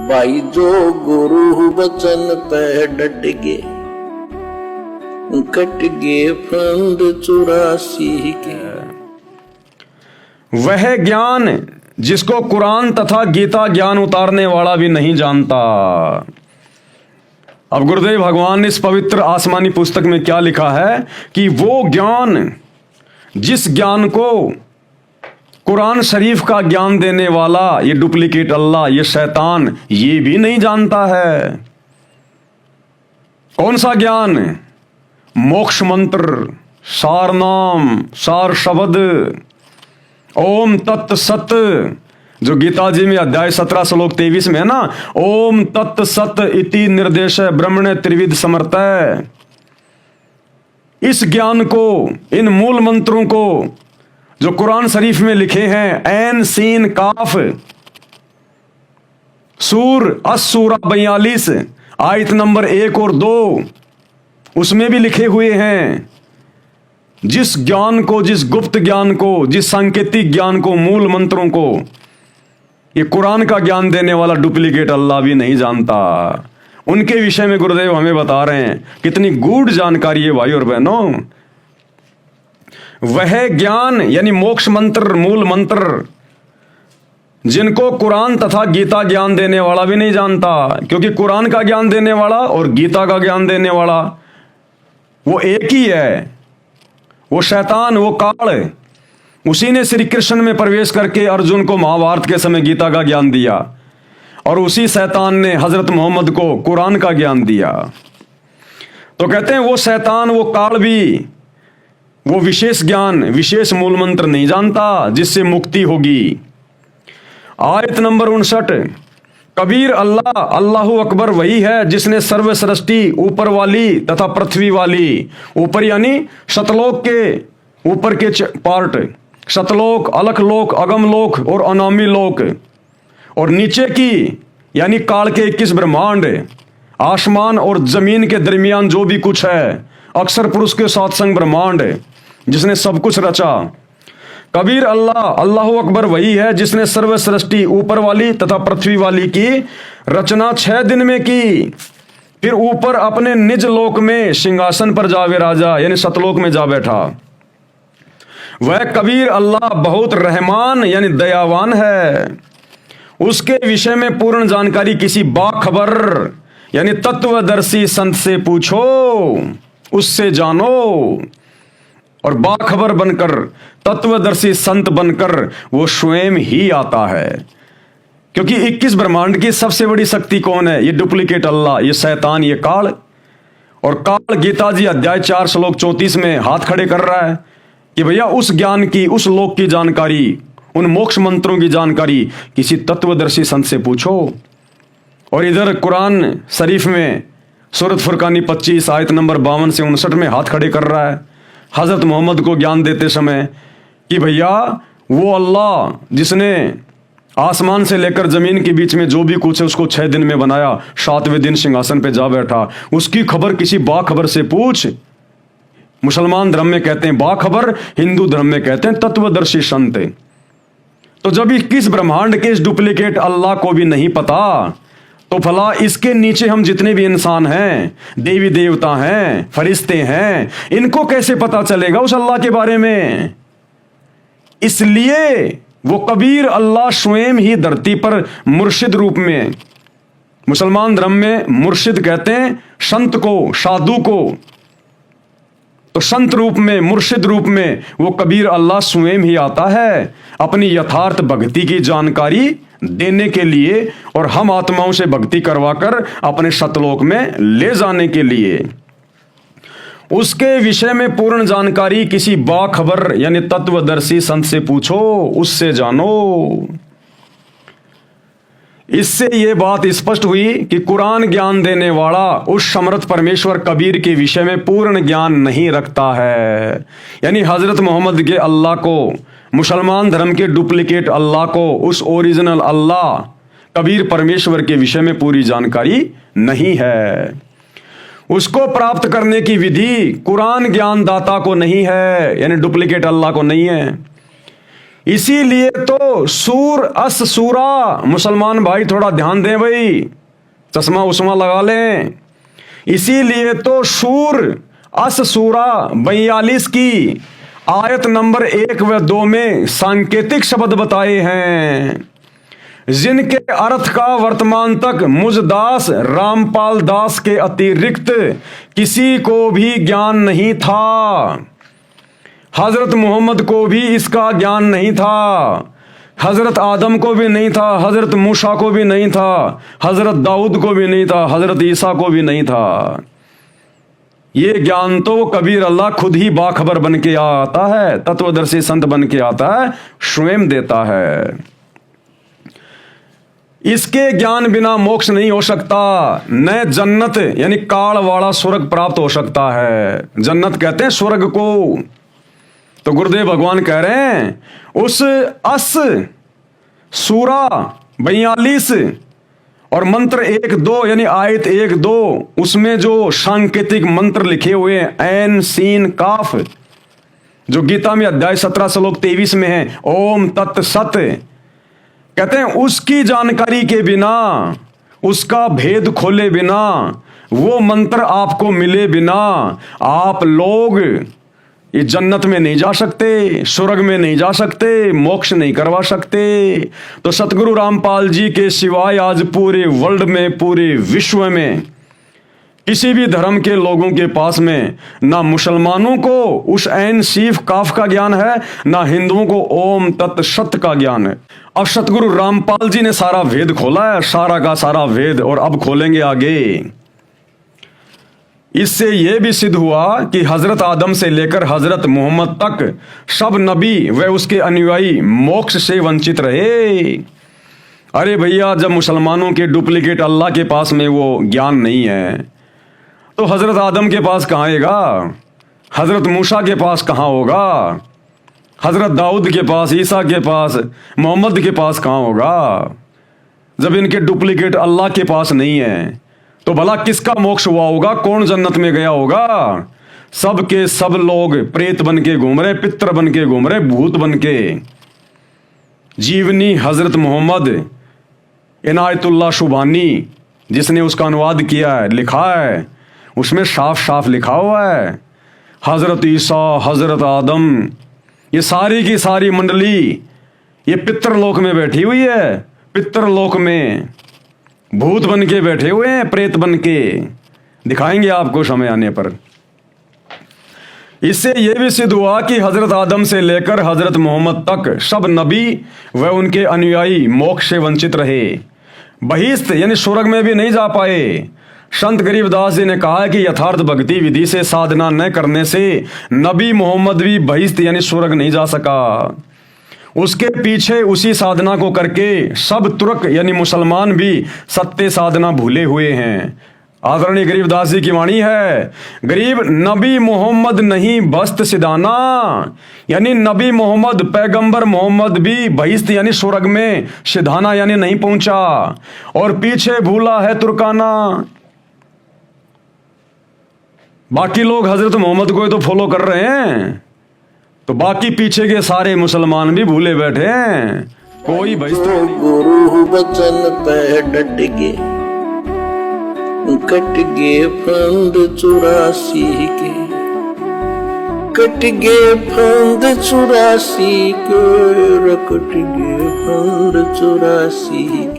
भाई जो गुरु बचन पे डट गे, कट गे फंद 84 के। वह ज्ञान जिसको कुरान तथा गीता ज्ञान उतारने वाला भी नहीं जानता। अब गुरुदेव भगवान ने इस पवित्र आसमानी पुस्तक में क्या लिखा है कि वो ज्ञान, जिस ज्ञान को कुरान शरीफ का ज्ञान देने वाला ये डुप्लीकेट अल्लाह, ये शैतान, ये भी नहीं जानता है। कौन सा ज्ञान? मोक्ष मंत्र, सार नाम, सार शब्द, ओम तत् सत, जो गीता जी में अध्याय 17 श्लोक 23 में है ना, ओम तत् सत इति निर्देश ब्रह्मणे त्रिविध समर्थय। इस ज्ञान को, इन मूल मंत्रों को जो कुरान शरीफ में लिखे हैं, ऐन सीन काफ सूर अस्सूरा 42 आयत नंबर 1 और 2, उसमें भी लिखे हुए हैं। जिस ज्ञान को, जिस गुप्त ज्ञान को, जिस सांकेतिक ज्ञान को, मूल मंत्रों को ये कुरान का ज्ञान देने वाला डुप्लीकेट अल्लाह भी नहीं जानता, उनके विषय में गुरुदेव हमें बता रहे हैं। कितनी गूढ़ जानकारी है भाई और बहनों। वह ज्ञान यानी मोक्ष मंत्र, मूल मंत्र, जिनको कुरान तथा गीता ज्ञान देने वाला भी नहीं जानता, क्योंकि कुरान का ज्ञान देने वाला और गीता का ज्ञान देने वाला वो एक ही है। वो शैतान, वो काल, उसी ने श्री कृष्ण में प्रवेश करके अर्जुन को महाभारत के समय गीता का ज्ञान दिया, और उसी शैतान ने हजरत मोहम्मद को कुरान का ज्ञान दिया। तो कहते हैं वो शैतान, वो काल भी वो विशेष ज्ञान, विशेष मूल मंत्र नहीं जानता जिससे मुक्ति होगी। आयत नंबर 59, कबीर अल्लाह, अल्लाहु अकबर वही है जिसने सर्व सृष्टि, ऊपर वाली तथा पृथ्वी वाली, ऊपर यानी शतलोक के ऊपर के पार्ट, शतलोक, अलखलोक, अगमलोक और अनामी लोक, और नीचे की यानी काल के 21 ब्रह्मांड, आसमान और जमीन के दरमियान जो भी कुछ है, अक्षर पुरुष के साथ संग ब्रह्मांड, जिसने सब कुछ रचा। कबीर अल्लाह, अल्लाहु अकबर वही है जिसने सर्व सृष्टि, ऊपर वाली तथा पृथ्वी वाली की रचना 6 दिन में की, फिर ऊपर अपने निज लोक में सिंहासन पर जा विराजा यानी सतलोक में जा बैठा। वह कबीर अल्लाह बहुत रहमान यानी दयावान है। उसके विषय में पूर्ण जानकारी किसी बाखबर यानी तत्वदर्शी संत से पूछो, उससे जानो। और बाखबर बनकर, तत्वदर्शी संत बनकर वो स्वयं ही आता है, क्योंकि 21 ब्रह्मांड की सबसे बड़ी शक्ति कौन है? ये डुप्लीकेट अल्लाह, ये शैतान, ये काल। और काल गीता जी अध्याय 4 श्लोक 34 में हाथ खड़े कर रहा है कि भैया उस ज्ञान की, उस लोक की जानकारी, उन मोक्ष मंत्रों की जानकारी किसी तत्वदर्शी संत से पूछो। और इधर कुरान शरीफ में सूरत फुरकानी 25 आयत नंबर 52 से 59 में हाथ खड़े कर रहा है हजरत मोहम्मद को ज्ञान देते समय कि भैया वो अल्लाह जिसने आसमान से लेकर जमीन के बीच में जो भी कुछ है उसको 6 दिन में बनाया, 7वें दिन सिंहासन पे जा बैठा, उसकी खबर किसी बाखबर से पूछ। मुसलमान धर्म में कहते हैं बाखबर, हिंदू धर्म में कहते हैं तत्वदर्शी संत। तो जब 21 ब्रह्मांड के इस डुप्लीकेट अल्लाह को भी नहीं पता, तो भला इसके नीचे हम जितने भी इंसान हैं, देवी देवता हैं, फरिश्ते हैं, इनको कैसे पता चलेगा उस अल्लाह के बारे में? इसलिए वो कबीर अल्लाह स्वयं ही धरती पर मुर्शिद रूप में, मुसलमान धर्म में मुर्शिद कहते हैं संत को, साधु को, तो संत रूप में, मुर्शिद रूप में वो कबीर अल्लाह स्वयं ही आता है अपनी यथार्थ भक्ति की जानकारी देने के लिए और हम आत्माओं से भक्ति करवाकर अपने सतलोक में ले जाने के लिए। उसके विषय में पूर्ण जानकारी किसी बाखबर यानी तत्वदर्शी संत से पूछो, उससे जानो। इससे यह बात स्पष्ट हुई कि कुरान ज्ञान देने वाला उस समर्थ परमेश्वर कबीर के विषय में पूर्ण ज्ञान नहीं रखता है, यानी हजरत मोहम्मद के अल्लाह को, मुसलमान धर्म के डुप्लीकेट अल्लाह को, उस ओरिजिनल अल्लाह कबीर परमेश्वर के विषय में पूरी जानकारी नहीं है। उसको प्राप्त करने की विधि कुरान ज्ञान दाता को नहीं है, यानी डुप्लीकेट अल्लाह को नहीं है। इसीलिए तो सूर अस सूरा, मुसलमान भाई थोड़ा ध्यान दें भाई, चश्मा उस्मा लगा लें। इसीलिए तो सूर अस सूरा 42 की आयत नंबर 1 व 2 में सांकेतिक शब्द बताए हैं, जिनके अर्थ का वर्तमान तक मुझदास रामपाल दास के अतिरिक्त किसी को भी ज्ञान नहीं था। हजरत मोहम्मद को भी इसका ज्ञान नहीं था, हजरत आदम को भी नहीं था, हजरत मूसा को भी नहीं था, हजरत दाऊद को भी नहीं था, हजरत ईसा को भी नहीं था। ये ज्ञान तो कबीर अल्लाह खुद ही बाखबर बन के आता है, तत्वदर्शी संत बन के आता है, स्वयं देता है। इसके ज्ञान बिना मोक्ष नहीं हो सकता, न जन्नत यानी काल वाला स्वर्ग प्राप्त हो सकता है। जन्नत कहते हैं स्वर्ग को। तो गुरुदेव भगवान कह रहे हैं उस अस सूरा 42 और मंत्र 1-2 यानी आयत 1-2 उसमें जो सांकेतिक मंत्र लिखे हुए हैं ऐन सीन काफ, जो गीता में अध्याय 17 श्लोक 23 में है, ओम तत् सत, कहते हैं उसकी जानकारी के बिना, उसका भेद खोले बिना, वो मंत्र आपको मिले बिना आप लोग ये जन्नत में नहीं जा सकते, स्वर्ग में नहीं जा सकते, मोक्ष नहीं करवा सकते। तो सतगुरु रामपाल जी के सिवाय आज पूरे वर्ल्ड में, पूरे विश्व में किसी भी धर्म के लोगों के पास में ना मुसलमानों को उस ऐन सीफ काफ का ज्ञान है, ना हिंदुओं को ओम तत् सत का ज्ञान है। अब सतगुरु रामपाल जी ने सारा वेद खोला है, सारा का सारा वेद, और अब खोलेंगे आगे। इससे यह भी सिद्ध हुआ कि हजरत आदम से लेकर हजरत मोहम्मद तक सब नबी व उसके अनुयायी मोक्ष से वंचित रहे। अरे भैया, जब मुसलमानों के डुप्लीकेट अल्लाह के पास में वो ज्ञान नहीं है तो हजरत आदम के पास कहाँ आएगा, हजरत मूसा के पास कहाँ होगा, हजरत दाऊद के पास, ईसा के पास, मोहम्मद के पास कहाँ होगा। जब इनके डुप्लीकेट अल्लाह के पास नहीं है तो भला किसका मोक्ष हुआ होगा, कौन जन्नत में गया होगा। सब के सब लोग प्रेत बन के घूम रहे, पितर बन के घूम रहे, भूत बन के। जीवनी हजरत मोहम्मद इनायतुल्लाह शुबानी जिसने उसका अनुवाद किया है, लिखा है, उसमें साफ साफ लिखा हुआ है हजरत ईसा, हजरत आदम, ये सारी की सारी मंडली ये पितरलोक में बैठी हुई है, पितरलोक में भूत बन के बैठे हुए हैं, प्रेत बन के। दिखाएंगे आपको समय आने पर। इससे यह भी सिद्ध हुआ कि हजरत आदम से लेकर हजरत मोहम्मद तक सब नबी व उनके अनुयायी मोक्ष से वंचित रहे, बहिश्त यानी स्वर्ग में भी नहीं जा पाए। संत गरीबदास जी ने कहा है कि यथार्थ भक्ति विधि से साधना न करने से नबी मोहम्मद भी बहिश्त यानी स्वर्ग नहीं जा सका। उसके पीछे उसी साधना को करके सब तुर्क यानी मुसलमान भी सत्य साधना भूले हुए हैं। आदरणीय गरीबदास जी की वाणी है, गरीब नबी मोहम्मद नहीं बस्त सिदाना, यानी नबी मोहम्मद पैगंबर मोहम्मद भी बहिश्त यानी स्वर्ग में सिधाना यानी नहीं पहुंचा, और पीछे भूला है तुर्काना। बाकी लोग हजरत मोहम्मद को तो फॉलो कर रहे हैं, तो बाकी पीछे के सारे मुसलमान भी भूले बैठे हैं। कोई तो गुरु बचन पे डट गे, कट गे फंद 84 के, कट गे फंद 84 के, कट गे फंद 84 के।